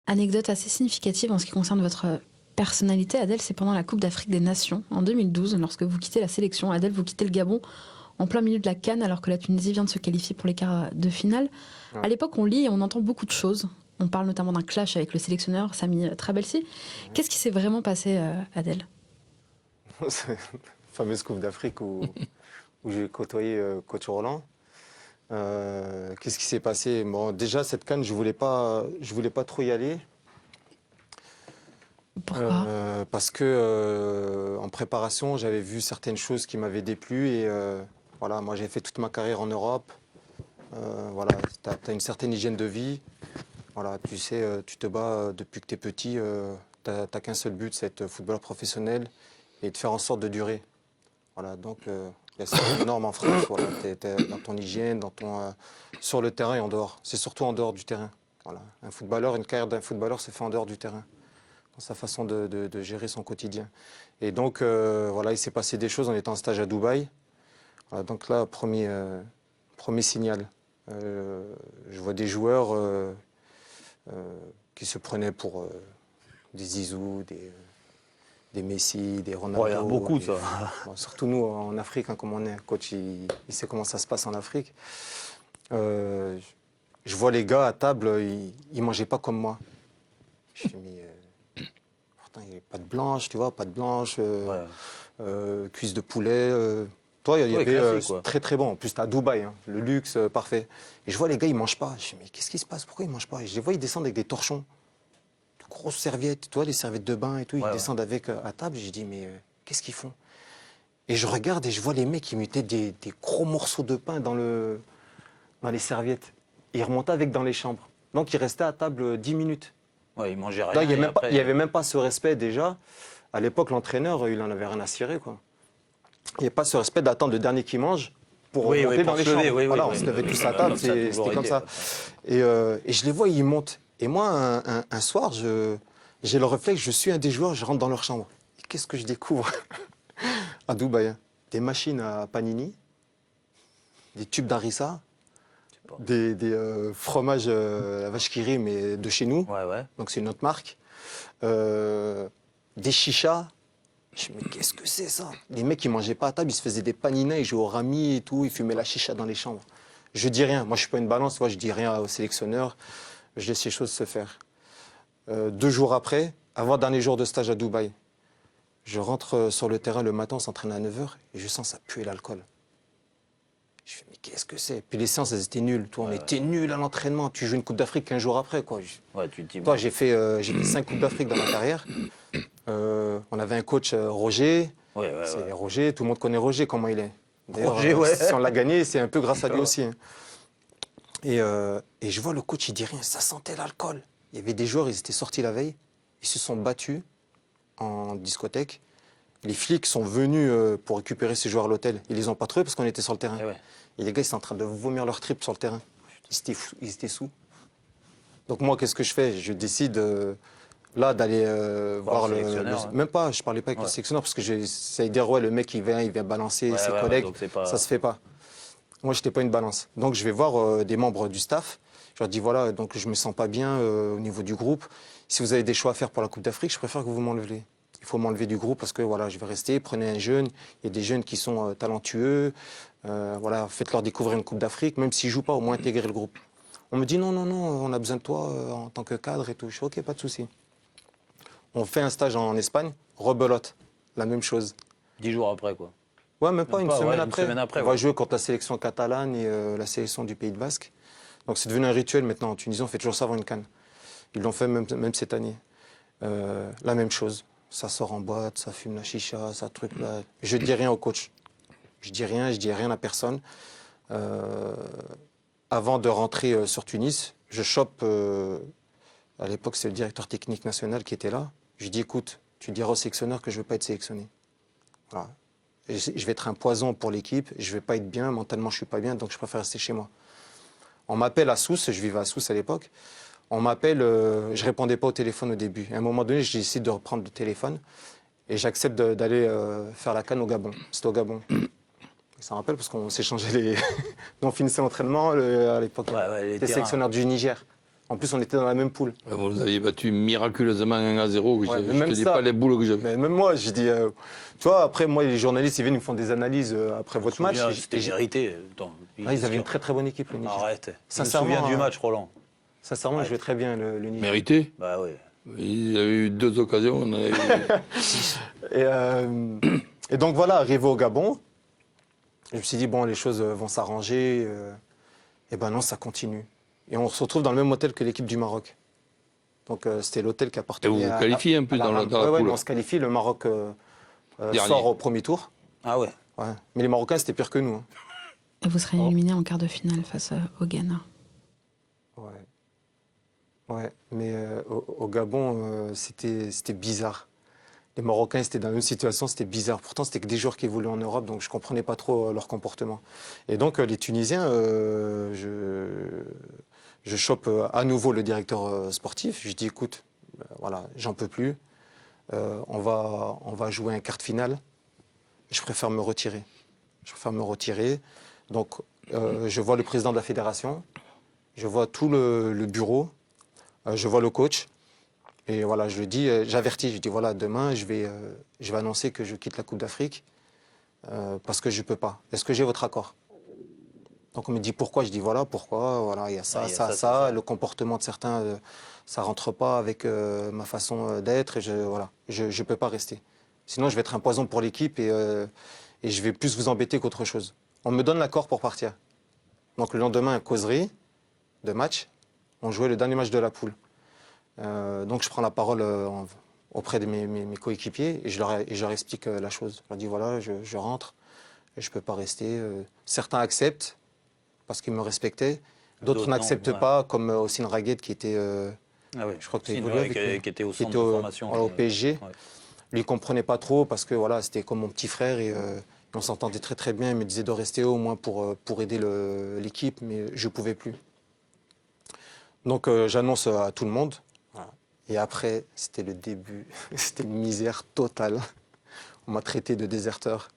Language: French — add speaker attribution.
Speaker 1: Anecdote assez significative en ce qui concerne votre personnalité, Adèle, c'est pendant la Coupe d'Afrique des Nations en 2012, lorsque vous quittez la sélection. Adèle, vous quittez le Gabon en plein milieu de la CAN alors que la Tunisie vient de se qualifier pour les quarts de finale.
Speaker 2: Ouais.
Speaker 1: À l'époque, on lit et on entend beaucoup de choses. On parle notamment d'un clash avec le sélectionneur Sami Trabelsi. Qu'est-ce qui s'est vraiment passé, Adèle?
Speaker 2: C'est la fameuse Coupe d'Afrique où j'ai côtoyé coach Roland. Qu'est-ce qui s'est passé? Bon, déjà, cette CAN, je voulais pas trop y aller.
Speaker 1: Pourquoi?
Speaker 2: Parce que en préparation, j'avais vu certaines choses qui m'avaient déplu et voilà, moi j'ai fait toute ma carrière en Europe. Voilà, tu as une certaine hygiène de vie. Voilà, tu sais, tu te bats depuis que tu es petit, tu n'as qu'un seul but, c'est être footballeur professionnel et de faire en sorte de durer. Voilà, donc il y a certaines normes en France. Voilà, tu es dans ton hygiène, sur le terrain et en dehors. C'est surtout en dehors du terrain. Voilà. Une carrière d'un footballeur se fait en dehors du terrain, dans sa façon de gérer son quotidien. Et donc, voilà, il s'est passé des choses. On était en stage à Dubaï. Voilà, donc là, premier signal. Je vois des joueurs qui se prenaient pour des Zizou, des Messi, des Ronaldo.
Speaker 3: Ouais, il y en a beaucoup, ça.
Speaker 2: Bon, surtout nous, en Afrique, hein, comme on est, coach, il sait comment ça se passe en Afrique. Je vois les gars à table, ils mangeaient pas comme moi. Je me dis, mais pourtant, il n'y avait pas de blanche, tu vois, pas de blanche, cuisse de poulet. Toi, il y
Speaker 3: Ouais,
Speaker 2: avait
Speaker 3: classique, quoi.
Speaker 2: très très bon. En plus, tu à Dubaï, hein, le luxe, parfait. Et je vois les gars, ils mangent pas. Je me dis, mais qu'est-ce qui se passe? Pourquoi ils mangent pas? Et je les vois, ils descendent avec des torchons, de grosses serviettes, tu vois, les serviettes de bain et tout. Ils descendent avec à table. Et je dis, mais qu'est-ce qu'ils font? Et je regarde et je vois les mecs qui mettaient des gros morceaux de pain dans les serviettes. Et ils remontaient avec dans les chambres. Donc, ils restaient à table 10 minutes.
Speaker 3: Ouais, ils mangeaient rien.
Speaker 2: Là, il n'y
Speaker 3: et après,
Speaker 2: avait même pas ce respect déjà. À l'époque, l'entraîneur, il en avait rien à cirer, quoi. Il n'y avait pas ce respect d'attendre le dernier qui mange pour
Speaker 3: Oui,
Speaker 2: monter
Speaker 3: oui,
Speaker 2: dans
Speaker 3: pour
Speaker 2: les
Speaker 3: se lever,
Speaker 2: chambres.
Speaker 3: oui,
Speaker 2: Voilà,
Speaker 3: oui,
Speaker 2: on se
Speaker 3: oui.
Speaker 2: levait tous à
Speaker 3: Comme
Speaker 2: table,
Speaker 3: ça a toujours
Speaker 2: c'était comme
Speaker 3: été,
Speaker 2: ça. Et je les vois, ils montent. Et moi, un soir, j'ai le réflexe, je suis un des joueurs, je rentre dans leur chambre. Et qu'est-ce que je découvre à Dubaï? Hein. Des machines à panini, des tubes d'harissa, des fromages à vache qui rit, mais de chez nous.
Speaker 3: Ouais, ouais.
Speaker 2: Donc c'est une autre marque. Des chichas. Je me dis, mais qu'est-ce que c'est ça? Les mecs, ils mangeaient pas à table, ils se faisaient des paninas, ils jouaient au rami et tout, ils fumaient la chicha dans les chambres. Je dis rien. Moi, je suis pas une balance, moi, je dis rien au sélectionneur. Je laisse les choses se faire. 2 jours après, avant-dernier jour de stage à Dubaï, je rentre sur le terrain le matin, on s'entraîne à 9h et je sens ça puer l'alcool. Je fais, mais qu'est-ce que c'est? Puis les séances, elles étaient nulles. Toi, on était nuls à l'entraînement. Tu joues une Coupe d'Afrique 15 jours après, quoi.
Speaker 3: Ouais, tu te dis,
Speaker 2: Toi,
Speaker 3: bon,
Speaker 2: j'ai fait 5 Coupes d'Afrique dans ma carrière. On avait un coach, Roger.
Speaker 3: ouais, ouais,
Speaker 2: C'est
Speaker 3: ouais.
Speaker 2: Roger, tout le monde connaît Roger, comment il est. D'ailleurs,
Speaker 3: Roger, ouais.
Speaker 2: si on l'a gagné, c'est un peu grâce à lui aussi. Hein. Et je vois le coach, il dit rien, ça sentait l'alcool. Il y avait des joueurs, ils étaient sortis la veille, ils se sont battus en discothèque. Les flics sont venus pour récupérer ces joueurs à l'hôtel. Ils les ont pas trouvés parce qu'on était sur le terrain.
Speaker 3: Eh ouais.
Speaker 2: Et les gars, ils sont en train de vomir leur trip sur le terrain. Ils étaient sous. Donc moi, qu'est-ce que je fais? Je décide là d'aller voir
Speaker 3: le sélectionneur, hein.
Speaker 2: Même pas, je parlais pas avec le sélectionneur parce que ça veut dire, ouais, le mec, il vient balancer ses collègues.
Speaker 3: donc c'est pas...
Speaker 2: Ça se fait pas. Moi, j'étais pas une balance. Donc je vais voir des membres du staff. Je leur dis, voilà, donc je me sens pas bien au niveau du groupe. Si vous avez des choix à faire pour la Coupe d'Afrique, je préfère que vous m'enlevez. Il faut m'enlever du groupe parce que voilà, je vais rester. Prenez un jeune. Il y a des jeunes qui sont talentueux. Voilà, faites-leur découvrir une Coupe d'Afrique, même s'ils jouent pas, au moins intégrer le groupe. On me dit non, on a besoin de toi en tant que cadre et tout. Je dis ok, pas de souci. On fait un stage en Espagne, rebelote, la même chose.
Speaker 3: 10 jours après, quoi.
Speaker 2: Ouais, même pas, une semaine après.
Speaker 3: Une semaine après,
Speaker 2: on va jouer contre la sélection catalane et la sélection du Pays de Basque. Donc c'est devenu un rituel maintenant. En Tunisie, on fait toujours ça avant une CAN. Ils l'ont fait même cette année. La même chose. Ça sort en boîte, ça fume la chicha, ça truc là. Je dis rien au coach. Je dis rien à personne. Avant de rentrer sur Tunis, je chope, à l'époque c'est le directeur technique national qui était là. Je dis écoute, tu diras au sélectionneur que je ne veux pas être sélectionné. Voilà. Et je vais être un poison pour l'équipe, je ne vais pas être bien, mentalement je ne suis pas bien, donc je préfère rester chez moi. On m'appelle à Sousse, je vivais à Sousse à l'époque. On m'appelle, je ne répondais pas au téléphone au début. À un moment donné, j'ai décidé de reprendre le téléphone et j'accepte d'aller faire la CAN au Gabon. C'était au Gabon. Ça me rappelle parce qu'on s'échangeait les... on finissait l'entraînement à l'époque.
Speaker 3: Ouais, les
Speaker 2: J'étais
Speaker 3: terrains.
Speaker 2: sélectionneur du Niger. En plus, on était dans la même poule.
Speaker 4: Vous nous aviez battu miraculeusement 1-0.
Speaker 2: Ouais,
Speaker 4: Je
Speaker 2: mais même
Speaker 4: te dis
Speaker 2: ça-
Speaker 4: pas les boules que j'avais.
Speaker 2: Mais même moi, je dis, tu vois, après, moi, les journalistes, ils viennent, ils me font des analyses après votre match.
Speaker 3: C'était mérité. Attends,
Speaker 2: Ah, ils avaient une très très bonne équipe, le Niger.
Speaker 3: Arrête. Je me
Speaker 2: Sincèrement,
Speaker 3: souviens du match, Roland.
Speaker 2: Sincèrement, ils jouaient très bien, le Niger.
Speaker 4: Mérité.
Speaker 3: Bah oui.
Speaker 4: Il y a eu 2 occasions. On en a eu...
Speaker 2: Et donc voilà, arrivé au Gabon, je me suis dit, bon, les choses vont s'arranger. Et ben non, ça continue. Et on se retrouve dans le même hôtel que l'équipe du Maroc. Donc c'était l'hôtel qui
Speaker 4: Et
Speaker 2: appartenait
Speaker 4: vous vous qualifiez un peu dans la
Speaker 2: Ouais,
Speaker 4: poule.
Speaker 2: mais on se qualifie, le Maroc
Speaker 4: Dernier.
Speaker 2: sort au premier tour.
Speaker 3: Ah ouais.
Speaker 2: Ouais. Mais les Marocains, c'était pire que nous. Hein.
Speaker 1: Et vous serez éliminé en quart de finale face au Ghana.
Speaker 2: Ouais. Ouais, mais au Gabon, c'était bizarre. Les Marocains, c'était dans la même situation, c'était bizarre. Pourtant, c'était que des joueurs qui évoluaient en Europe, donc je ne comprenais pas trop leur comportement. Et donc, les Tunisiens, je chope à nouveau le directeur sportif. Je dis, écoute, voilà, j'en peux plus. On va jouer un quart de finale. Je préfère me retirer. Donc, je vois le président de la fédération, je vois tout le bureau, je vois le coach. Et voilà, je le dis, j'avertis, je dis voilà, demain, je vais annoncer que je quitte la Coupe d'Afrique parce que je ne peux pas. Est-ce que j'ai votre accord? Donc on me dit pourquoi? Je dis voilà, pourquoi? Voilà, il y a ça,
Speaker 3: Ouais, il y a
Speaker 2: ça,
Speaker 3: ça,
Speaker 2: ça.
Speaker 3: ça.
Speaker 2: Le comportement de certains, ça ne rentre pas avec ma façon d'être. Et je ne peux pas rester. Sinon, je vais être un poison pour l'équipe et je vais plus vous embêter qu'autre chose. On me donne l'accord pour partir. Donc le lendemain, causerie de match. On jouait le dernier match de la poule. Donc je prends la parole auprès de mes coéquipiers et je leur explique la chose. Je leur dis voilà, je rentre, et je ne peux pas rester. Certains acceptent parce qu'ils me respectaient, d'autres
Speaker 3: non,
Speaker 2: n'acceptent
Speaker 3: ouais.
Speaker 2: pas, comme Ossine Raguet qui était,
Speaker 3: Ah ouais.
Speaker 2: je crois que tu as
Speaker 3: Sinon,
Speaker 2: évolué avec lui,
Speaker 3: qui était au
Speaker 2: qui
Speaker 3: centre
Speaker 2: était
Speaker 3: de formation.
Speaker 2: voilà, au PSG.
Speaker 3: Ouais.
Speaker 2: Lui, il ne comprenait pas trop parce que voilà, c'était comme mon petit frère et on s'entendait très très bien. Il me disait de rester au moins pour aider l'équipe, mais je ne pouvais plus. Donc j'annonce à tout le monde. Voilà. Et après, c'était le début. C'était une misère totale. On m'a traité de déserteur.